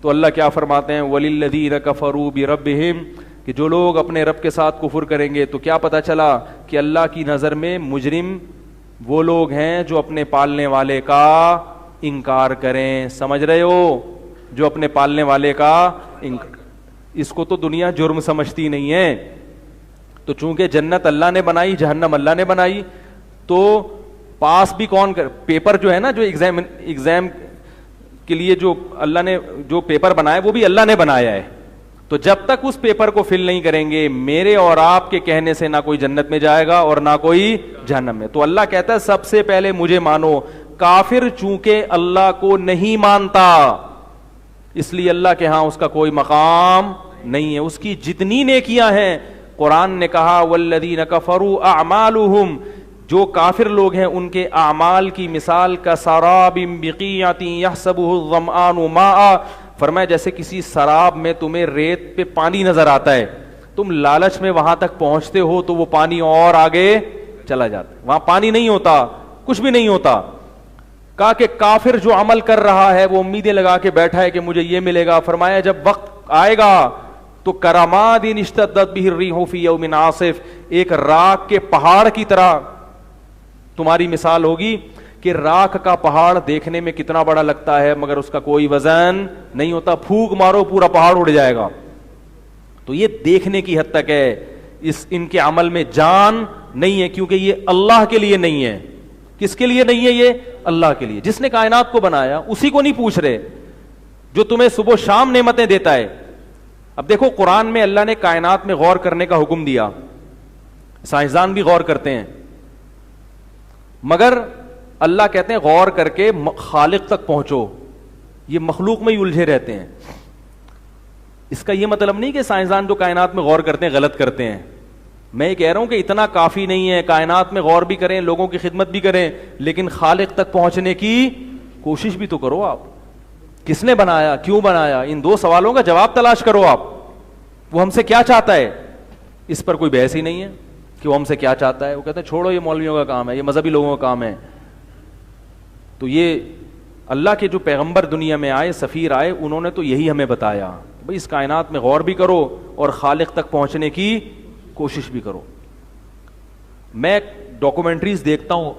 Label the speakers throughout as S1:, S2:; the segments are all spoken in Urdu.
S1: تو اللہ کیا فرماتے ہیں, وَلِلَّذِينَ كَفَرُوا بِرَبِّهِمْ, کہ جو لوگ اپنے رب کے ساتھ کفر کریں گے تو کیا پتہ چلا کہ اللہ کی نظر میں مجرم وہ لوگ ہیں جو اپنے پالنے والے کا انکار کریں. سمجھ رہے ہو, جو اپنے پالنے والے کا اس کو تو دنیا جرم سمجھتی نہیں ہے. تو چونکہ جنت اللہ نے بنائی, جہنم اللہ نے بنائی, تو پاس بھی کون کر, پیپر جو ہے نا, جو ایگزام کے لیے جو اللہ نے جو پیپر بنایا وہ بھی اللہ نے بنایا ہے. تو جب تک اس پیپر کو فل نہیں کریں گے, میرے اور آپ کے کہنے سے نہ کوئی جنت میں جائے گا اور نہ کوئی جہنم میں. تو اللہ کہتا ہے سب سے پہلے مجھے مانو. کافر چونکہ اللہ کو نہیں مانتا اس لیے اللہ کے ہاں اس کا کوئی مقام نہیں ہے. اس کی جتنی نیکیاں ہیں, قرآن نے کہا والذین کفروا اعمالہم, جو کافر لوگ ہیں ان کے اعمال کی مثال کسراب بقیعۃ یحسبہ الظمآن ماء, فرمایا جیسے کسی سراب میں تمہیں ریت پہ پانی نظر آتا ہے, تم لالچ میں وہاں تک پہنچتے ہو تو وہ پانی اور آگے چلا جاتا ہے, وہاں پانی نہیں ہوتا, کچھ بھی نہیں ہوتا. کہا کہ کافر جو عمل کر رہا ہے وہ امیدیں لگا کے بیٹھا ہے کہ مجھے یہ ملے گا. فرمایا جب وقت آئے گا تو کراماد اشتدت بہ الریح فی یوم عاصف, ایک راکھ کے پہاڑ کی طرح تمہاری مثال ہوگی کہ راکھ کا پہاڑ دیکھنے میں کتنا بڑا لگتا ہے مگر اس کا کوئی وزن نہیں ہوتا, پھونک مارو پورا پہاڑ اڑ جائے گا. تو یہ دیکھنے کی حد تک ہے, ان کے عمل میں جان نہیں ہے, کیونکہ یہ اللہ کے لیے نہیں ہے. کس کے لیے نہیں ہے؟ یہ اللہ کے لیے, جس نے کائنات کو بنایا اسی کو نہیں پوچھ رہے, جو تمہیں صبح شام نعمتیں دیتا ہے. اب دیکھو قرآن میں اللہ نے کائنات میں غور کرنے کا حکم دیا, سائنسدان بھی غور کرتے ہیں, مگر اللہ کہتے ہیں غور کر کے خالق تک پہنچو, یہ مخلوق میں ہی الجھے رہتے ہیں. اس کا یہ مطلب نہیں کہ سائنسدان جو کائنات میں غور کرتے ہیں غلط کرتے ہیں. میں یہ کہہ رہا ہوں کہ اتنا کافی نہیں ہے, کائنات میں غور بھی کریں, لوگوں کی خدمت بھی کریں, لیکن خالق تک پہنچنے کی کوشش بھی تو کرو. آپ کس نے بنایا, کیوں بنایا, ان دو سوالوں کا جواب تلاش کرو. آپ وہ ہم سے کیا چاہتا ہے, اس پر کوئی بحث ہی نہیں ہے کہ وہ ہم سے کیا چاہتا ہے. وہ کہتے ہیں چھوڑو یہ مولویوں کا کام ہے, یہ مذہبی لوگوں کا کام ہے. تو یہ اللہ کے جو پیغمبر دنیا میں آئے, سفیر آئے, انہوں نے تو یہی ہمیں بتایا, بھئی اس کائنات میں غور بھی کرو اور خالق تک پہنچنے کی کوشش بھی کرو. میں ڈاکومنٹریز دیکھتا ہوں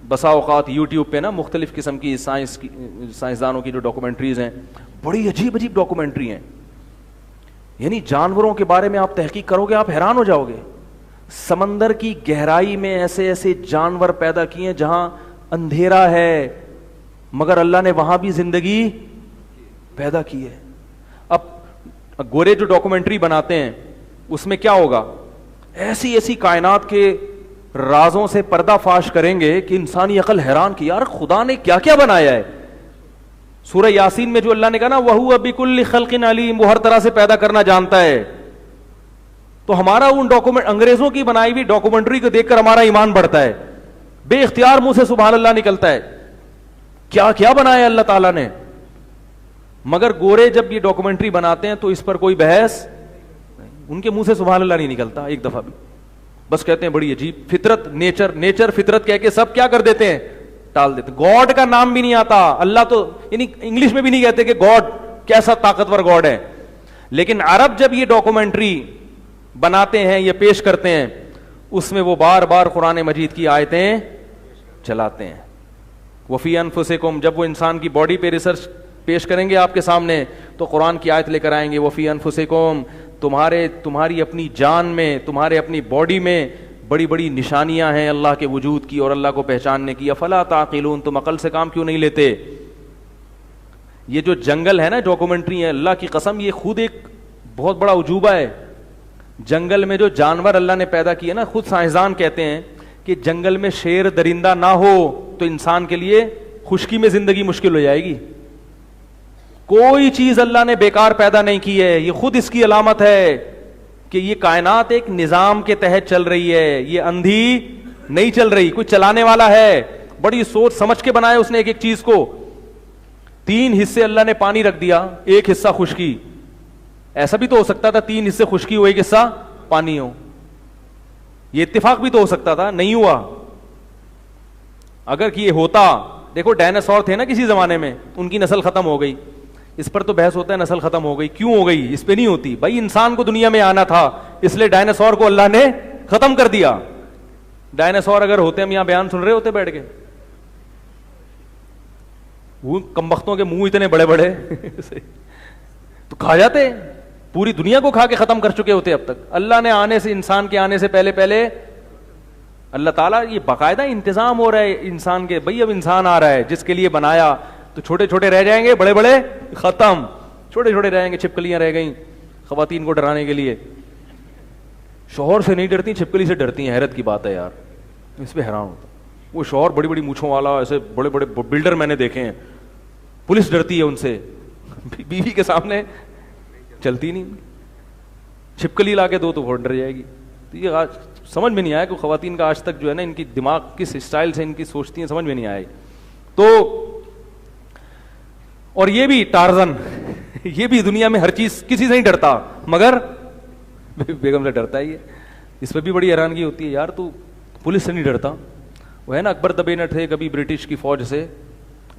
S1: بسا اوقات یوٹیوب پہ نا, مختلف قسم کی سائنسدانوں کی جو ڈاکومنٹریز ہیں, بڑی عجیب عجیب ڈاکومنٹری ہیں. یعنی جانوروں کے بارے میں آپ تحقیق کرو گے آپ حیران ہو جاؤ گے. سمندر کی گہرائی میں ایسے ایسے جانور پیدا کیے جہاں اندھیرا ہے مگر اللہ نے وہاں بھی زندگی پیدا کی ہے. اب گورے جو ڈاکومنٹری بناتے ہیں اس میں کیا ہوگا, ایسی ایسی کائنات کے رازوں سے پردہ فاش کریں گے کہ انسانی عقل حیران کی یار خدا نے کیا کیا بنایا ہے. سورہ یاسین میں جو اللہ نے کہا نا وَهُوَ بِكُلِّ خَلْقٍ عَلِيمٌ, وہ ہر طرح سے پیدا کرنا جانتا ہے. تو ہمارا ان انگریزوں کی بنائی ہوئی ڈاکومنٹری کو دیکھ کر ہمارا ایمان بڑھتا ہے, بے اختیار منہ سے سبحان اللہ نکلتا ہے, کیا کیا بنایا اللہ تعالیٰ نے. مگر گورے جب یہ ڈاکومنٹری بناتے ہیں تو اس پر کوئی بحث, ان کے منہ سے سبحان اللہ نہیں نکلتا ایک دفعہ بھی. بس کہتے ہیں بڑی عجیب فطرت, نیچر فطرت کہہ کے سب کیا کر دیتے ہیں, ٹال دیتے. گاڈ کا نام بھی نہیں آتا, اللہ تو یعنی انگلش میں بھی نہیں کہتے کہ گاڈ کیسا طاقتور گاڈ ہے. لیکن عرب جب یہ ڈاکومنٹری بناتے ہیں, یہ پیش کرتے ہیں, اس میں وہ بار بار قرآن مجید کی آیتیں چلاتے ہیں. وفی انفسکم, جب وہ انسان کی باڈی پہ ریسرچ پیش کریں گے آپ کے سامنے تو قرآن کی آیت لے کر آئیں گے, وفی انفسکم, تمہاری اپنی جان میں, تمہارے اپنی باڈی میں بڑی بڑی نشانیاں ہیں اللہ کے وجود کی اور اللہ کو پہچاننے کی. افلا تعقلون, تم عقل سے کام کیوں نہیں لیتے. یہ جو جنگل ہے نا ڈاکومنٹری ہے, اللہ کی قسم یہ خود ایک بہت بڑا عجوبہ ہے. جنگل میں جو جانور اللہ نے پیدا کیے نا, خود سائنسدان کہتے ہیں کہ جنگل میں شیر درندہ نہ ہو تو انسان کے لیے خشکی میں زندگی مشکل ہو جائے گی. کوئی چیز اللہ نے بیکار پیدا نہیں کی ہے. یہ خود اس کی علامت ہے کہ یہ کائنات ایک نظام کے تحت چل رہی ہے, یہ اندھی نہیں چل رہی, کوئی چلانے والا ہے. بڑی سوچ سمجھ کے بنایا اس نے ایک ایک چیز کو. 3 حصے اللہ نے پانی رکھ دیا, 1 حصہ خشکی. ایسا بھی تو ہو سکتا تھا 3 حصے خشکی ہو 1 حصہ پانی ہو, یہ اتفاق بھی تو ہو سکتا تھا, نہیں ہوا. اگر کہ یہ ہوتا, دیکھو ڈائناسور تھے نا کسی زمانے میں, ان کی نسل ختم ہو گئی. اس پر تو بحث ہوتا ہے نسل ختم ہو گئی، کیوں ہو گئی؟ اس پہ نہیں ہوتی بھائی، انسان کو دنیا میں آنا تھا اس لیے ڈائناسور کو اللہ نے ختم کر دیا. ڈائناسور اگر ہوتے، ہم یہاں بیان سن رہے ہوتے بیٹھ کے، وہ کمبختوں کے منہ اتنے بڑے بڑے تو کھا جاتے، پوری دنیا کو کھا کے ختم کر چکے ہوتے اب تک. اللہ نے آنے سے، انسان کے آنے سے پہلے اللہ تعالیٰ، یہ باقاعدہ انتظام ہو رہا ہے انسان کے. بھائی اب انسان آ رہا ہے جس کے لیے بنایا، تو چھوٹے چھوٹے رہ جائیں گے، بڑے بڑے ختم. چھوٹے چھوٹے رہیں گے، چھپکلیاں رہ گئیں خواتین کو ڈرانے کے لیے. شوہر سے نہیں ڈرتی، چھپکلی سے ڈرتی ہیں. حیرت کی بات ہے یار، اس پہ حیران ہوتا. وہ شوہر بڑی بڑی مونچھوں والا، ایسے بڑے بڑے بلڈر میں نے دیکھے ہیں، پولیس ڈرتی ہے ان سے. بیوی کے سامنے چلتی نہیں، چھپکلی لا کے دو تو وہ ڈر جائے گی. تو یہ آج سمجھ میں نہیں آیا کہ خواتین کا آج تک جو ہے نا، ان کی دماغ کس اسٹائل سے ان کی سوچتی ہیں، سمجھ میں نہیں آئی. تو اور یہ بھی ٹارزن یہ بھی دنیا میں ہر چیز کسی سے نہیں ڈرتا، مگر بیگم سے ڈرتا ہے. یہ اس پہ بھی بڑی حیرانگی ہوتی ہے یار، تو پولیس سے نہیں ڈرتا. وہ ہے نا اکبر دبے نہ تھے کبھی برٹش کی فوج سے.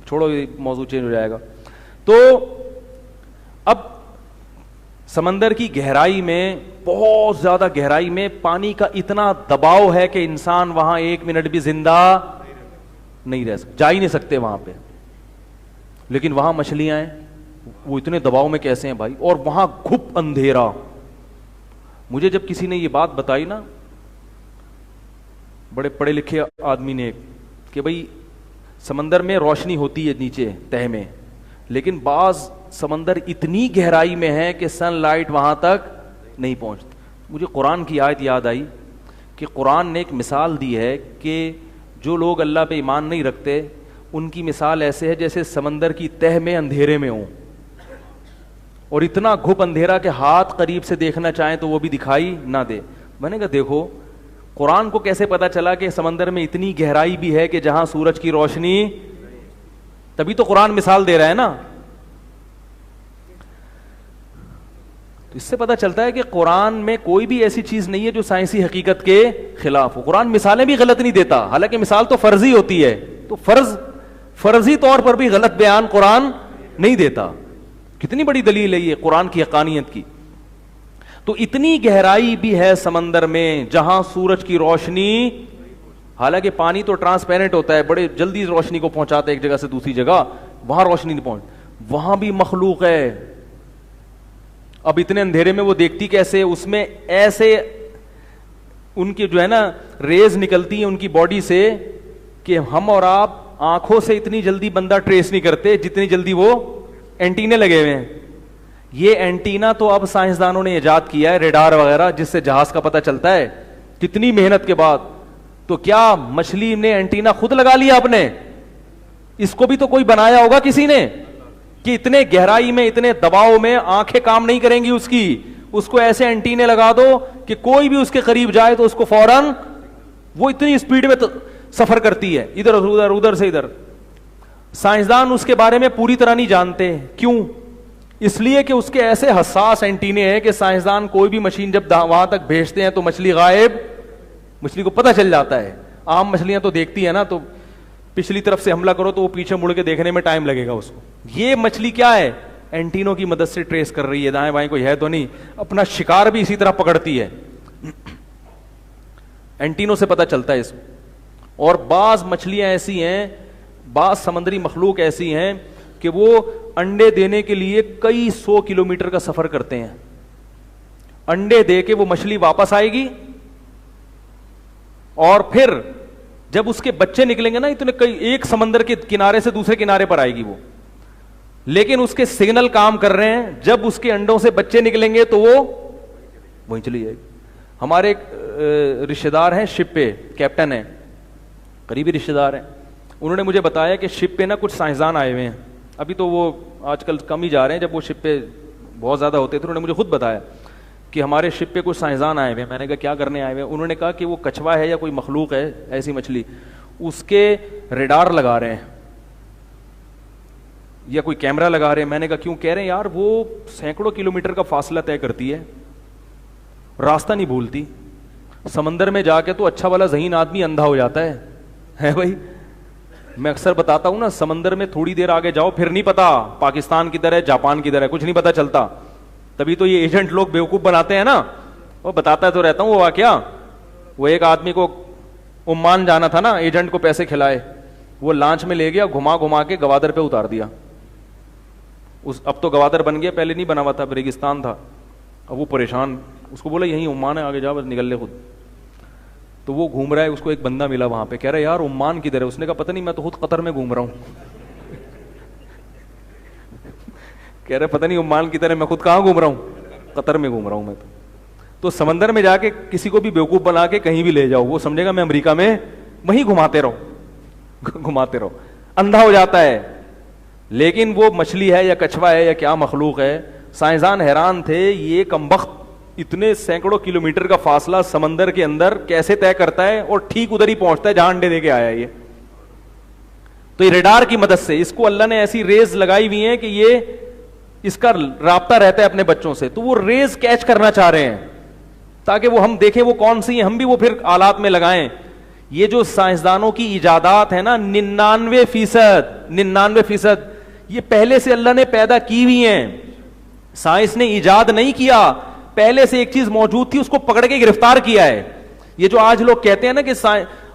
S1: چھوڑو، یہ موضوع چینج ہو جائے گا. تو اب سمندر کی گہرائی میں، بہت زیادہ گہرائی میں پانی کا اتنا دباؤ ہے کہ انسان وہاں 1 منٹ بھی زندہ نہیں رہ سکتا، جا ہی نہیں سکتے وہاں پہ. لیکن وہاں مچھلیاں ہیں، وہ اتنے دباؤ میں کیسے ہیں بھائی؟ اور وہاں گھپ اندھیرا. مجھے جب کسی نے یہ بات بتائی نا، بڑے پڑھے لکھے آدمی نے، کہ بھائی سمندر میں روشنی ہوتی ہے نیچے تہ میں، لیکن بعض سمندر اتنی گہرائی میں ہے کہ سن لائٹ وہاں تک نہیں پہنچتی. مجھے قرآن کی آیت یاد آئی کہ قرآن نے ایک مثال دی ہے کہ جو لوگ اللہ پہ ایمان نہیں رکھتے، ان کی مثال ایسے ہے جیسے سمندر کی تہ میں اندھیرے میں ہوں، اور اتنا گھپ اندھیرا کہ ہاتھ قریب سے دیکھنا چاہیں تو وہ بھی دکھائی نہ دے. میں نے کہا دیکھو قرآن کو کیسے پتا چلا کہ سمندر میں اتنی گہرائی بھی ہے کہ جہاں سورج کی روشنی، تبھی تو قرآن مثال دے رہا ہے نا. تو اس سے پتا چلتا ہے کہ قرآن میں کوئی بھی ایسی چیز نہیں ہے جو سائنسی حقیقت کے خلاف ہو. قرآن مثالیں بھی غلط نہیں دیتا، حالانکہ مثال تو فرضی ہوتی ہے، تو فرضی طور پر بھی غلط بیان قرآن نہیں دیتا. کتنی بڑی دلیل ہے یہ قرآن کی حقانیت کی. تو اتنی گہرائی بھی ہے سمندر میں جہاں سورج کی روشنی، حالانکہ پانی تو ٹرانسپیرنٹ ہوتا ہے، بڑے جلدی روشنی کو پہنچاتا ہے ایک جگہ سے دوسری جگہ، وہاں روشنی نہیں پہنچ، وہاں بھی مخلوق ہے. اب اتنے اندھیرے میں وہ دیکھتی کیسے؟ اس میں ایسے ان کی جو ہے نا ریز نکلتی ہیں ان کی باڈی سے کہ ہم اور آپ آنکھوں سے اتنی جلدی بندہ ٹریس نہیں کرتے جتنی جلدی وہ اینٹینے لگے ہوئے ہیں. یہ اینٹینا تو اب سائنسدانوں نے ایجاد کیا ہے، ریڈار وغیرہ، جس سے جہاز کا پتہ چلتا ہے کتنی محنت کے بعد. تو کیا مچھلی نے اینٹینا خود لگا لیا اپنے؟ اس کو بھی تو کوئی بنایا ہوگا کسی نے، کہ اتنے گہرائی میں، اتنے دباؤ میں آنکھیں کام نہیں کریں گی اس کی، اس کو ایسے اینٹینے لگا دو کہ کوئی بھی اس کے قریب جائے تو اس کو فوراً، وہ اتنی اسپیڈ میں سفر کرتی ہے ادھر ادھر ادھر سے ادھر. سائنسدان اس کے بارے میں پوری طرح نہیں جانتے. کیوں؟ اس لیے کہ اس کے ایسے حساس اینٹینے ہیں کہ سائنسدان کوئی بھی مشین جب وہاں تک بھیجتے ہیں تو مچھلی غائب، مچھلی کو پتہ چل جاتا ہے. عام مچھلیاں تو دیکھتی ہے نا، تو پچھلی طرف سے حملہ کرو تو وہ پیچھے مڑ کے دیکھنے میں ٹائم لگے گا اس کو. یہ مچھلی کیا ہے؟ اینٹینوں کی مدد سے ٹریس کر رہی ہے، دائیں بائیں کوئی ہے تو نہیں، اپنا شکار بھی اسی طرح پکڑتی ہے، اینٹینوں سے پتہ چلتا ہے اس کو. اور بعض مچھلیاں ایسی ہیں، بعض سمندری مخلوق ایسی ہیں کہ وہ انڈے دینے کے لیے کئی 100 کلومیٹر کا سفر کرتے ہیں. انڈے دے کے وہ مچھلی واپس آئے گی، اور پھر جب اس کے بچے نکلیں گے نا، اتنے کئی، ایک سمندر کے کنارے سے دوسرے کنارے پر آئے گی وہ، لیکن اس کے سگنل کام کر رہے ہیں. جب اس کے انڈوں سے بچے نکلیں گے تو وہ وہیں چلی جائے گی. ہمارے ایک رشتے دار ہیں شپ پہ، کیپٹن ہیں، قریبی رشتے دار ہیں. انہوں نے مجھے بتایا کہ شپ پہ نا کچھ سائنسدان آئے ہوئے ہیں. ابھی تو وہ آج کل کم ہی جا رہے ہیں، جب وہ شپ پہ بہت زیادہ ہوتے تھے. انہوں نے مجھے خود بتایا کہ ہمارے شپ پہ کچھ سائنسدان آئے ہوئے ہیں. میں نے کہا کیا کرنے آئے ہوئے ہیں؟ انہوں نے کہا کہ وہ کچھوا ہے یا کوئی مخلوق ہے ایسی مچھلی، اس کے ریڈار لگا رہے ہیں یا کوئی کیمرہ لگا رہے ہیں. میں نے کہا کیوں؟ کہہ رہے ہیں یار وہ سینکڑوں کلومیٹر کا فاصلہ طے کرتی ہے، راستہ نہیں بھولتی. سمندر میں جا کے تو اچھا والا ذہین آدمی اندھا ہو جاتا ہے بھائی، میں اکثر بتاتا ہوں نا, سمندر میں تھوڑی دیر آگے جاؤ پھر نہیں پتا پاکستان کدھر ہے جاپان کدھر ہے, کچھ نہیں پتا چلتا. تبھی تو یہ ایجنٹ لوگ بیوقوف بناتے ہیں نا. وہ بتاتا تو رہتا ہوں وہ واقعہ, وہ ایک آدمی کو عمان جانا تھا نا, ایجنٹ کو پیسے کھلائے, وہ لانچ میں لے گیا, گھما گھما کے گوادر پہ اتار دیا. اب تو گوادر بن گیا, پہلے نہیں بنا ہوا تھا, ریگستان تھا. اب وہ پریشان, اس کو بولا یہیں عمان ہے آگے جا بس نکل لے خود. تو وہ گھوم رہا ہے, اس کو ایک بندہ ملا وہاں پہ, کہہ رہا ہے یار عمان کدھر ہے؟ اس نے کہا پتہ نہیں, میں تو خود قطر میں گھوم رہا ہوں. کہہ رہے پتہ نہیں عمان کدھر ہے, میں خود کہاں گھوم رہا ہوں؟ قطر میں گھوم رہا ہوں میں تو سمندر میں جا کے کسی کو بھی بیوقوف بنا کے کہیں بھی لے جاؤ, وہ سمجھے گا میں امریکہ میں, وہیں گھماتے رہو گھماتے رہو, اندھا ہو جاتا ہے. لیکن وہ مچھلی ہے یا کچھوا ہے یا کیا مخلوق ہے, سائنسدان حیران تھے یہ کمبخت اتنے سینکڑوں کلومیٹر کا فاصلہ سمندر کے اندر کیسے طے کرتا ہے اور ٹھیک ادھر ہی پہنچتا ہے جہاں انڈے دے کے آیا یہ. تو یہ ریڈار کی مدد سے اس کو اللہ نے ایسی ریز لگائی ہوئی ہیں کہ یہ اس کا رابطہ رہتا ہے اپنے بچوں سے, تو وہ ریز کیچ کرنا چاہ رہے ہیں تاکہ وہ ہم دیکھیں وہ کون سی ہیں, ہم بھی وہ پھر آلات میں لگائیں. یہ جو سائنسدانوں کی ایجادات ہیں نا 99% یہ پہلے سے اللہ نے پیدا کی ہوئی ہیں. سائنس نے ایجاد نہیں کیا, پہلے سے ایک چیز موجود تھی, اس کو پکڑ کے گرفتار کیا ہے. یہ جو آج لوگ کہتے ہیں نا کہ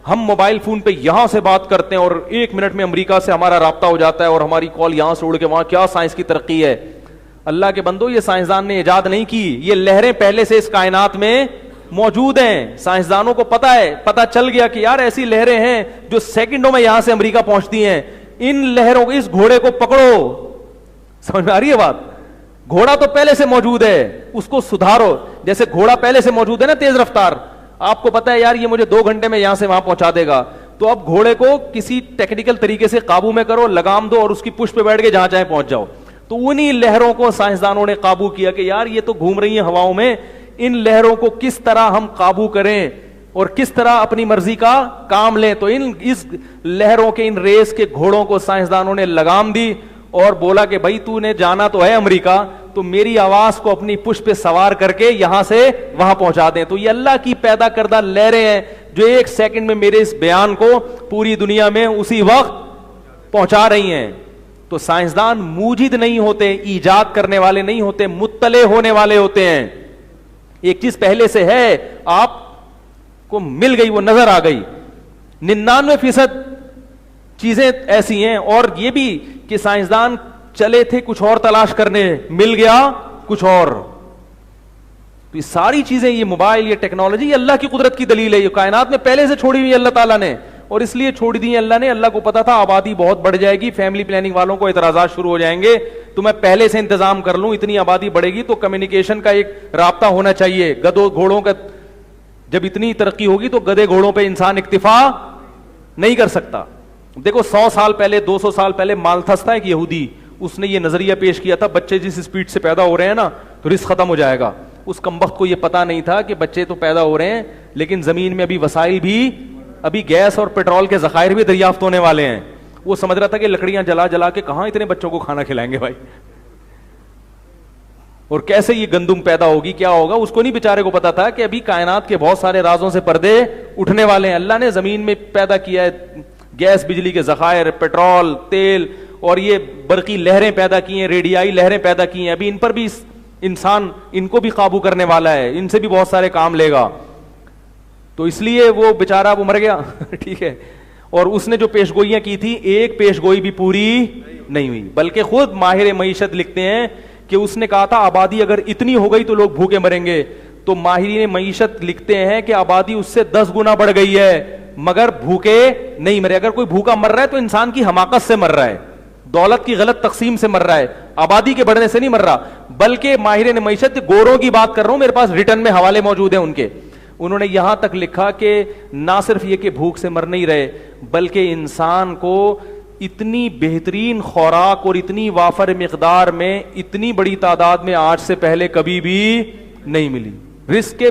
S1: ہم موبائل فون پہ یہاں سے بات کرتے ہیں اور 1 منٹ میں امریکہ سے ہمارا رابطہ ہو جاتا ہے اور ہماری کال یہاں سے اڑ کے وہاں, کیا سائنس کی ترقی ہے. اللہ کے بندو, یہ سائنسدان نے ایجاد نہیں کی, یہ لہریں پہلے سے اس کائنات میں موجود ہیں. سائنسدانوں کو پتا ہے, پتا چل گیا کہ یار ایسی لہریں ہیں جو سیکنڈوں میں یہاں سے امریکہ پہنچتی ہیں. ان لہروں, اس گھوڑے کو پکڑو. سمجھ میں آ رہی ہے بات؟ گھوڑا تو پہلے سے موجود ہے, اس کو سدھارو. جیسے گھوڑا پہلے سے موجود ہے نا تیز رفتار, آپ کو پتا ہے یار یہ مجھے 2 گھنٹے میں یہاں سے وہاں پہنچا دے گا, تو اب گھوڑے کو کسی ٹیکنیکل طریقے سے قابو میں کرو, لگام دو اور اس کی پشت پہ بیٹھ کے جہاں چاہے پہنچ جاؤ. تو انہی لہروں کو سائنسدانوں نے قابو کیا کہ یار یہ تو گھوم رہی ہیں ہواؤں میں, ان لہروں کو کس طرح ہم قابو کریں اور کس طرح اپنی مرضی کا کام لیں. تو اس لہروں کے ان ریس کے گھوڑوں کو سائنسدانوں نے لگام دی اور بولا کہ بھائی تو نے جانا تو ہے امریکہ, تو میری آواز کو اپنی پشت پہ سوار کر کے یہاں سے وہاں پہنچا دیں. تو یہ اللہ کی پیدا کردہ لہریں ہیں جو 1 سیکنڈ میں میرے اس بیان کو پوری دنیا میں اسی وقت پہنچا رہی ہیں. تو سائنسدان موجد نہیں ہوتے, ایجاد کرنے والے نہیں ہوتے, مطلع ہونے والے ہوتے ہیں. ایک چیز پہلے سے ہے, آپ کو مل گئی, وہ نظر آ گئی. 99% چیزیں ایسی ہیں. اور یہ بھی کہ سائنسدان چلے تھے کچھ اور تلاش کرنے, مل گیا کچھ اور. تو یہ ساری چیزیں, یہ موبائل, یہ ٹیکنالوجی, یہ اللہ کی قدرت کی دلیل ہے. یہ کائنات میں پہلے سے چھوڑی ہوئی اللہ تعالیٰ نے, اور اس لیے چھوڑ دی اللہ نے. اللہ کو پتا تھا آبادی بہت بڑھ جائے گی, فیملی پلاننگ والوں کو اعتراضات شروع ہو جائیں گے, تو میں پہلے سے انتظام کر لوں. اتنی آبادی بڑھے گی تو کمیونیکیشن کا ایک رابطہ ہونا چاہیے. گدوں گھوڑوں کا جب اتنی ترقی ہوگی تو گدے گھوڑوں پہ انسان اکتفا نہیں کر سکتا. دیکھو 100 سال پہلے, 200 سال پہلے مالتھس تھا ایک یہودی, اس نے یہ نظریہ پیش کیا تھا بچے جس سپیڈ سے پیدا ہو رہے ہیں نا تو رزق ختم ہو جائے گا. اس کمبخت کو یہ پتا نہیں تھا کہ بچے تو پیدا ہو رہے ہیں لیکن زمین میں ابھی وسائل بھی, ابھی گیس اور پیٹرول کے ذخائر بھی دریافت ہونے والے ہیں. وہ سمجھ رہا تھا کہ لکڑیاں جلا جلا کے کہاں اتنے بچوں کو کھانا کھلائیں گے بھائی, اور کیسے یہ گندم پیدا ہوگی, کیا ہوگا. اس کو نہیں بیچارے کو پتا تھا کہ ابھی کائنات کے بہت سارے رازوں سے پردے اٹھنے والے ہیں. اللہ نے زمین میں پیدا کیا ہے گیس, بجلی کے ذخائر, پیٹرول, تیل, اور یہ برقی لہریں پیدا کی ہیں, ریڈیائی لہریں پیدا کی ہیں. ابھی ان پر بھی انسان ان کو بھی قابو کرنے والا ہے, ان سے بھی بہت سارے کام لے گا. تو اس لیے وہ بیچارہ وہ مر گیا. ٹھیک ہے, اور اس نے جو پیشگوئیاں کی تھی ایک پیشگوئی بھی پوری نہیں ہوئی. بلکہ خود ماہر معیشت لکھتے ہیں کہ اس نے کہا تھا آبادی اگر اتنی ہو گئی تو لوگ بھوکے مریں گے. تو ماہرین معیشت لکھتے ہیں کہ آبادی اس سے 10 گنا بڑھ گئی ہے مگر بھوکے نہیں مرے. اگر کوئی بھوکا مر رہا ہے تو انسان کی حماقت سے مر رہا ہے, دولت کی غلط تقسیم سے مر رہا ہے, آبادی کے بڑھنے سے نہیں مر رہا. بلکہ ماہرین معیشت, گوروں کی بات کر رہا ہوں, میرے پاس ریٹن میں حوالے موجود ہیں ان کے, انہوں نے یہاں تک لکھا کہ نہ صرف یہ کہ بھوک سے مر نہیں رہے بلکہ انسان کو اتنی بہترین خوراک اور اتنی وافر مقدار میں اتنی بڑی تعداد میں آج سے پہلے کبھی بھی نہیں ملی. رزق کے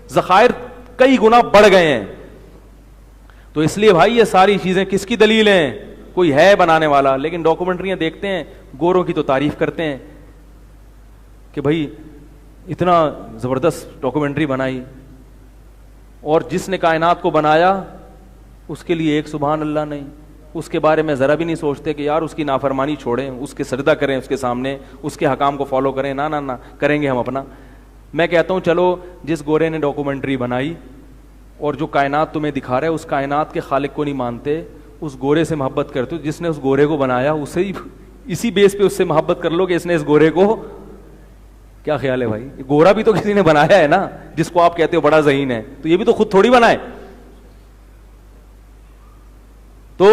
S1: ذخائر کئی گنا بڑھ گئے ہیں. تو اس لیے بھائی یہ ساری چیزیں کس کی دلیل ہیں؟ کوئی ہے بنانے والا. لیکن ڈاکومنٹریاں دیکھتے ہیں, گوروں کی تو تعریف کرتے ہیں کہ بھائی اتنا زبردست ڈاکومنٹری بنائی, اور جس نے کائنات کو بنایا اس کے لیے ایک سبحان اللہ نہیں. اس کے بارے میں ذرا بھی نہیں سوچتے کہ یار اس کی نافرمانی چھوڑیں, اس کے سجدہ کریں اس کے سامنے, اس کے حکام کو فالو کریں. نہ نہ نہ, کریں گے ہم اپنا. میں کہتا ہوں چلو جس گورے نے ڈاکومنٹری بنائی اور جو کائنات تمہیں دکھا رہا ہے اس کائنات کے خالق کو نہیں مانتے, اس گورے سے محبت کرتے ہو جس نے اس گورے کو بنایا, اسے ہی اسی بیس پہ اس سے محبت کر لو کہ اس نے اس گورے کو. کیا خیال ہے بھائی؟ گورا بھی تو کسی نے بنایا ہے نا, جس کو آپ کہتے ہو بڑا ذہین ہے, تو یہ بھی تو خود تھوڑی بنائے. تو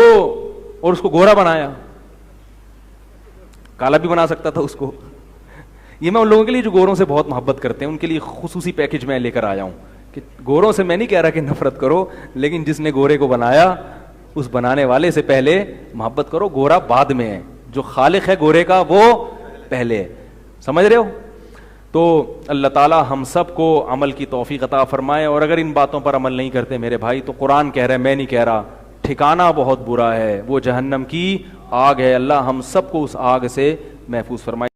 S1: اور اس کو گورا بنایا, کالا بھی بنا سکتا تھا اس کو. یہ میں ان لوگوں کے لیے جو گوروں سے بہت محبت کرتے ہیں ان کے لیے خصوصی پیکج میں لے کر آیا ہوں کہ گوروں سے میں نہیں کہہ رہا کہ نفرت کرو, لیکن جس نے گورے کو بنایا اس بنانے والے سے پہلے محبت کرو. گورا بعد میں ہے, جو خالق ہے گورے کا وہ پہلے ہے. سمجھ رہے ہو؟ تو اللہ تعالی ہم سب کو عمل کی توفیق عطا فرمائے. اور اگر ان باتوں پر عمل نہیں کرتے میرے بھائی, تو قرآن کہہ رہا ہے, میں نہیں کہہ رہا, ٹھکانہ بہت برا ہے, وہ جہنم کی آگ ہے. اللہ ہم سب کو اس آگ سے محفوظ فرمائے.